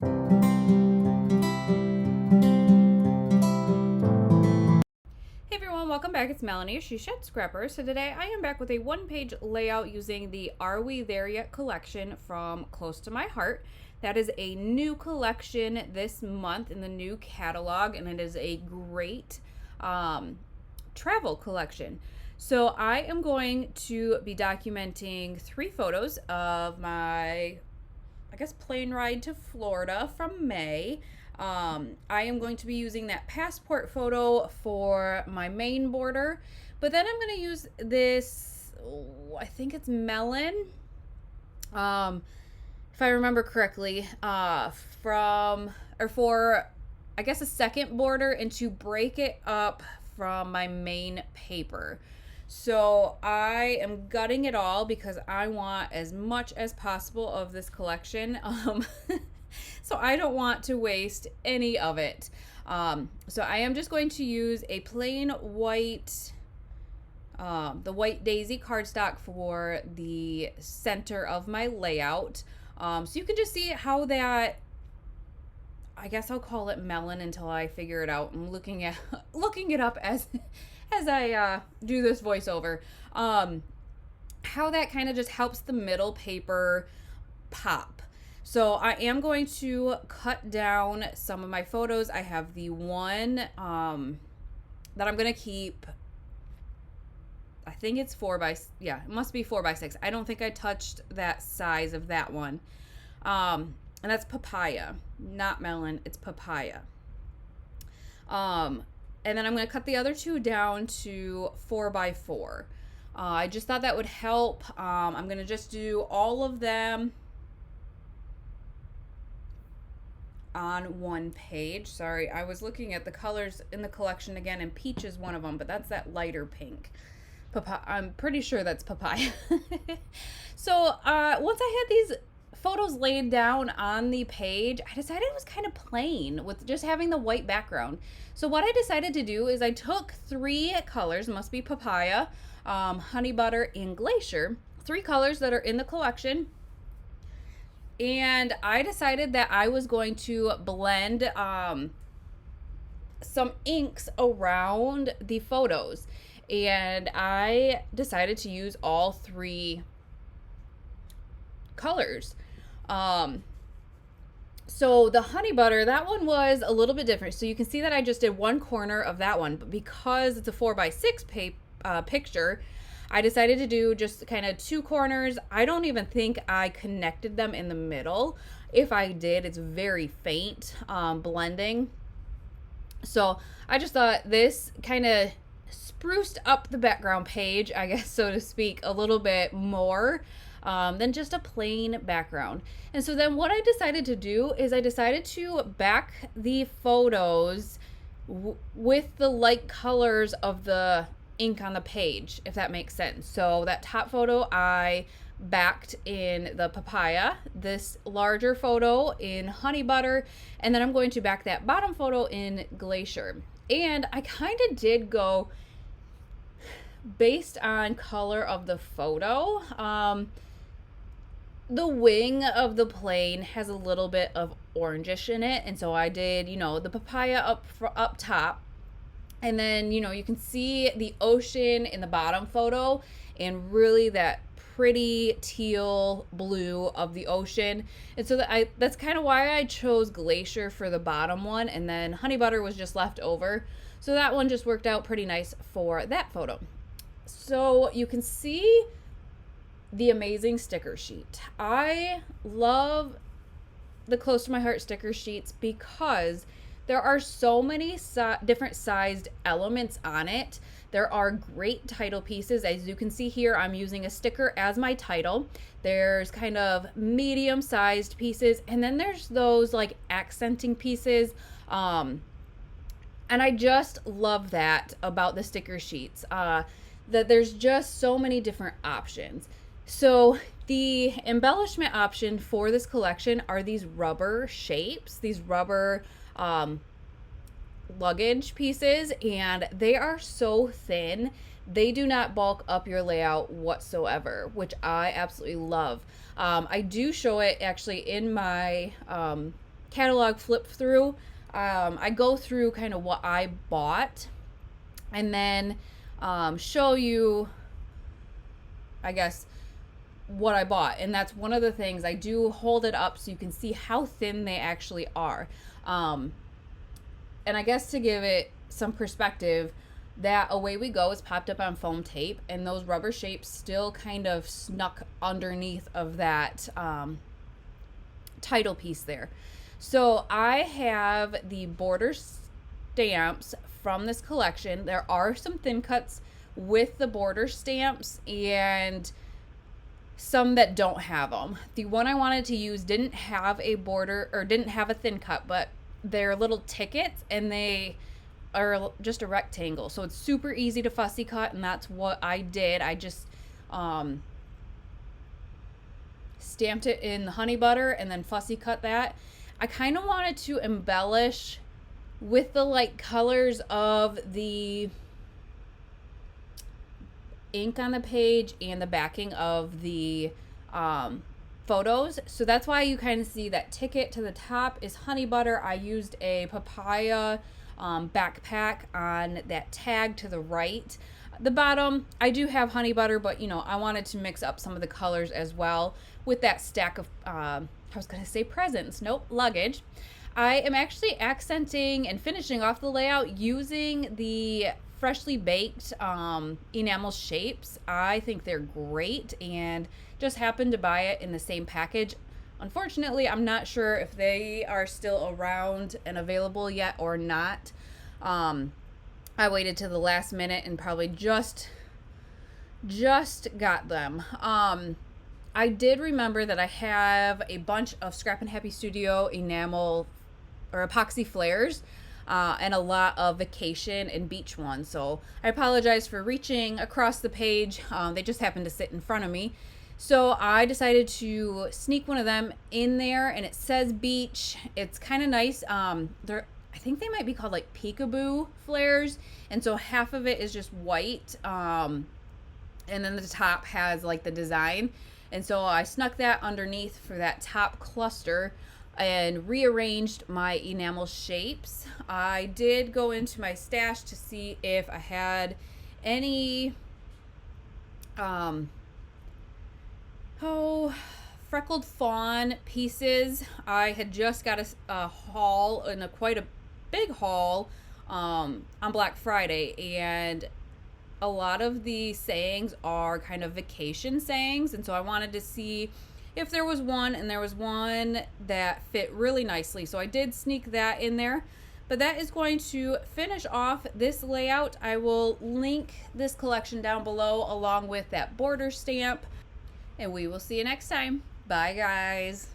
Hey everyone, welcome back. It's Melanie, She Shed Scrapper. So today I am back with a one-page layout using the Are We There Yet collection from Close to My Heart. That is a new collection this month in the new catalog, and it is a great travel collection. So I am going to be documenting 3 photos of my, I guess, plane ride to Florida from May. I am going to be using that passport photo for my main border, but then I'm going to use this, I think it's melon, if I remember correctly, for, I guess, a second border, and to break it up from my main paper. So I am gutting it all because I want as much as possible of this collection. So I don't want to waste any of it. So I am just going to use a plain white, the white daisy cardstock for the center of my layout. So you can just see how that, I guess I'll call it melon until I figure it out. I'm looking it up as I do this voiceover. How that kind of just helps the middle paper pop. So I am going to cut down some of my photos. I have the one that I'm going to keep. I think it's it must be 4x6. I don't think I touched that size of that one. And that's papaya, not melon, it's papaya. And then I'm going to cut the other 2 down to 4x4. I just thought that would help. I'm going to just do all of them on one page. Sorry, I was looking at the colors in the collection again, and peach is one of them, but that's that lighter pink. I'm pretty sure that's papaya. So once I had these photos laid down on the page, I decided it was kind of plain with just having the white background. So what I decided to do is I took 3 colors, must be papaya, honey butter, and glacier, 3 colors that are in the collection. And I decided that I was going to blend some inks around the photos. And I decided to use all 3 colors. So the honey butter, that one was a little bit different. So you can see that I just did one corner of that one. But because it's a 4x6 picture, I decided to do just kind of 2 corners. I don't even think I connected them in the middle. If I did, it's very faint blending. So I just thought this kind of spruced up the background page, I guess, so to speak, a little bit more than just a plain background. And so then what I decided to do is I decided to back the photos with the light colors of the ink on the page, if that makes sense. So that top photo I backed in the papaya, this larger photo in honey butter, and then I'm going to back that bottom photo in glacier. And I kind of did go based on color of the photo. The wing of the plane has a little bit of orangish in it, and so I did, the papaya up top. And then, you can see the ocean in the bottom photo and really that pretty teal blue of the ocean. And so that's kind of why I chose glacier for the bottom one, and then honey butter was just left over. So that one just worked out pretty nice for that photo. So you can see the amazing sticker sheet. I love the Close to My Heart sticker sheets because there are so many different sized elements on it. There are great title pieces. As you can see here, I'm using a sticker as my title. There's kind of medium sized pieces, and then there's those like accenting pieces. And I just love that about the sticker sheets, that there's just so many different options. So the embellishment option for this collection are these rubber shapes, these rubber luggage pieces, and they are so thin. They do not bulk up your layout whatsoever, which I absolutely love. I do show it actually in my catalog flip through, I go through kind of what I bought and then show you, I guess, what I bought. And that's one of the things. I do hold it up so you can see how thin they actually are. And I guess to give it some perspective, that Away We Go is popped up on foam tape, and those rubber shapes still kind of snuck underneath of that title piece there. So I have the border stamps from this collection. There are some thin cuts with the border stamps and some that don't have them. The one I wanted to use didn't have a border or didn't have a thin cut, but they're little tickets and they are just a rectangle, so it's super easy to fussy cut, and that's what I did. I just stamped it in the honey butter and then fussy cut that. I kind of wanted to embellish with the light colors of the ink on the page and the backing of the photos. So that's why you kind of see that ticket to the top is honey butter. I used a papaya backpack on that tag to the right. The bottom, I do have honey butter, but I wanted to mix up some of the colors as well with that stack of, I was going to say presents. Nope, luggage. I am actually accenting and finishing off the layout using the freshly baked enamel shapes. I think they're great and just happened to buy it in the same package. Unfortunately, I'm not sure if they are still around and available yet or not. I waited to the last minute and probably just got them. I did remember that I have a bunch of Scrap and Happy Studio enamel or epoxy flares and a lot of vacation and beach ones. So I apologize for reaching across the page. They just happened to sit in front of me. So I decided to sneak one of them in there, and it says beach. It's kind of nice. I think they might be called like peekaboo flares, and so half of it is just white, and then the top has like the design, and so I snuck that underneath for that top cluster and rearranged my enamel shapes. I did go into my stash to see if I had any freckled fawn pieces. I had just got a haul, and quite a big haul on Black Friday, and a lot of the sayings are kind of vacation sayings, and so I wanted to see if there was one, and there was one that fit really nicely, so I did sneak that in there. But that is going to finish off this layout. I will link this collection down below along with that border stamp. And we will see you next time. Bye, guys.